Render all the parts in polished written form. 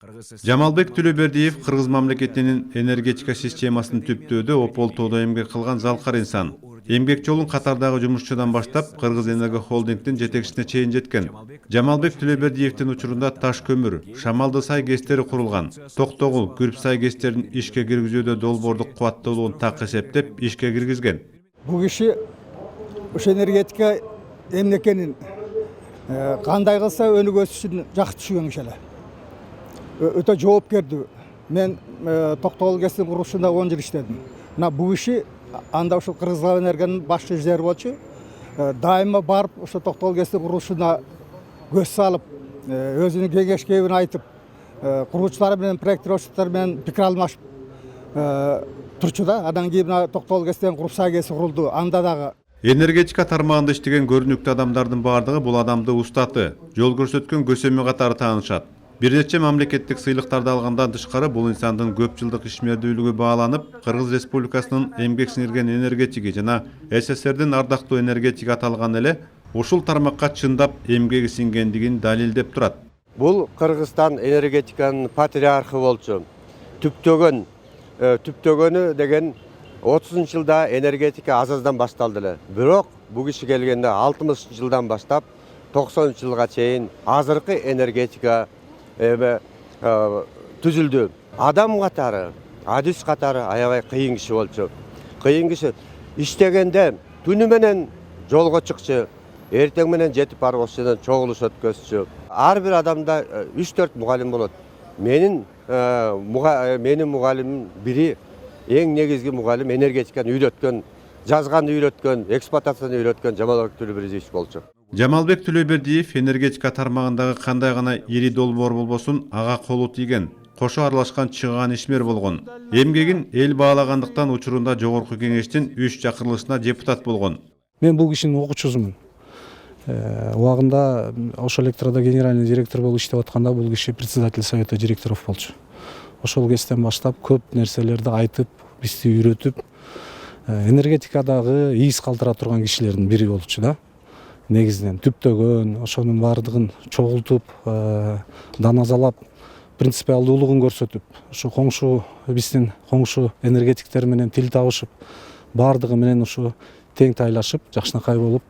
Жамалбек Төлөбердиев Кыргыз мамлекетинин энергетика системасын түптөөдө ополтоодо эмгек кылган залкар инсан. Эмгек жолун катардагы жумушчудан баштап Кыргыз Энерго холдингдин жетекчисине чейин жеткен. Жамалбек Төлөбердиевдин учурунда таш көмүр, Шамалды сай ГЭСтери курулган. Токтогул, Күрүп-сай ГЭСтерин ишке киргизүүдө долбоордук кубаттуулугун так эсептеп ишке киргизген. Бул киши ошо энергетика эмне экенин кандай кылса өнүгөсү үчүн жакшы түшүнгөн киши эле. Өтө жоопкердүү. Мен Токтогул ГЭСтин курулушунда 10 жыл иштедим. Мына бул киши анда ошо Кыргызэнергонун баш инженери болчу. Дайыма барып ошо Токтогул ГЭСтин курулушуна көз салып, өзүнүн кеңешкебин айтып, курулуучулар менен проектировщиктер менен пикир алмашып турчу да. Андан кийин Токтогул ГЭСтен Күрүп-сай ГЭСи курулду. Анда дагы Энергетика тармагында иштеген көрүнүктүү адамдардын баардыгы бул адамды устаты, жол көрсөткөн көсөмү катары таанышат. Бир нече мамлекеттик сыйлыктарды алгандан тышкары бул инсандын көп жылдык ишмердүүлүгү бааланып, Кыргыз Республикасынын эмгек сиңирген энергетиги жана СССРдин ардактуу энергетиги аталган эле ушул тармакка чындап эмгеги сиңгендигин далилдеп турат. Бул Кыргызстан энергетиканын патриархы болчу. Түптөгөнү деген 30-жылда энергетика аз-аздан башталды эле. Бирок бул киши келгенде 60-жылдан баштап 90-жылга чейин азыркы энергетика түзүлдү. Адам катары, адис катары аябай кыйын киши болчу. Кыйын киши иштегенде түнү менен жолго чыкчу, эртең менен жетип барып ошондон чогулуш өткөзчү. Ар бир адамда 3-4 мугалим болот. Менин мугалимим бири эң негизги мугалим энергетиканы үйрөткөн, жазганды үйрөткөн, эксплуатацияны үйрөткөн Жамалбек Төлөбердиев болчу. Жамалбек Төлөбердиев энергетика тармагындагы кандай гана ири долбоор болбосун ага колу тийген, кошо аралашкан чыгаан ишмер болгон. Эмгегин эл баалагандыктан учурунда жогорку кеңештин 3 чакырылышына депутат болгон. Мен бул кишинин окуучусумун. Убагында ошол электрода генеральный директор болуп иштеп атканда бул киши председатель совета директоров болчу. Ошол кезден баштап көп нерселерди айтып, бизди үйрөтүп, энергетикадагы ийиз калтыра турган кишилердин бири болчу да. Негизинен түптөгөн, ошонун баардыгын чогултуп, даназалап, принципиалдуулугун көрсөтүп, ошо коңшу биздин коңшу энергетиктер менен тил табышып, баардыгы менен ошо тең тайлашып, жакшынакай болуп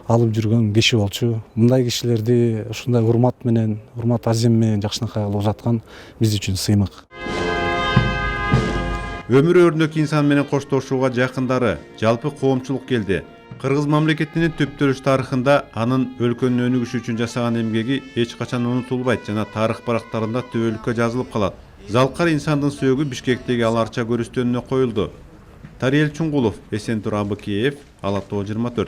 алып жүргөн киши болчу. Мындай кишилерди ушундай урмат менен, урмат азем менен жакшынакай алып жаткан биз үчүн сыймык. Өмүрү өрнөк инсан менен коштошууга жакындары, жалпы коомчулук келди. Кыргыз мамлекетинин түптөлүш тарыхында анын өлкөнүн өнүгүшү үчүн жасаган эмгеги эч качан унутулбайт жана тарых барактарында түбөлүккө жазылып калат. Залкар инсандын сөөгү Бишкектеги Ал Арча көрүстөнүнө коюлду. Тариел Чуңгулов, Эсентур Абыкеев, Ала Тоо 24.